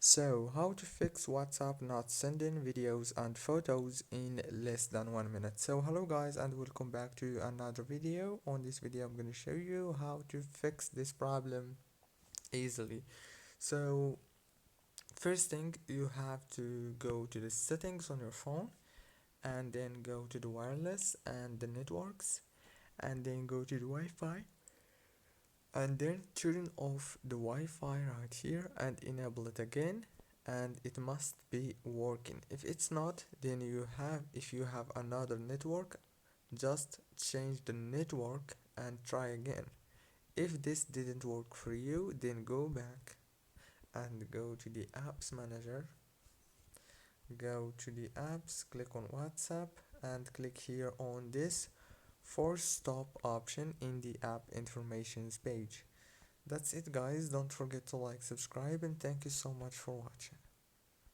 So, how to fix WhatsApp not sending videos and photos in less than 1 minute. So, hello guys, and welcome back to another video. On this video, I'm going to show you how to fix this problem easily. So, first thing, you have to go to the settings on your phone and then go to the wireless and the networks and then go to the Wi-Fi and then turn off the Wi-Fi right here and enable it again, and it must be working. If it's not, then if you have another network, just change the network and try again. If this didn't work for you, then go back and go to the apps manager, go to the apps, click on WhatsApp and click here on this force stop option in the app informations page. That's it guys, don't forget to like, subscribe, and thank you so much for watching.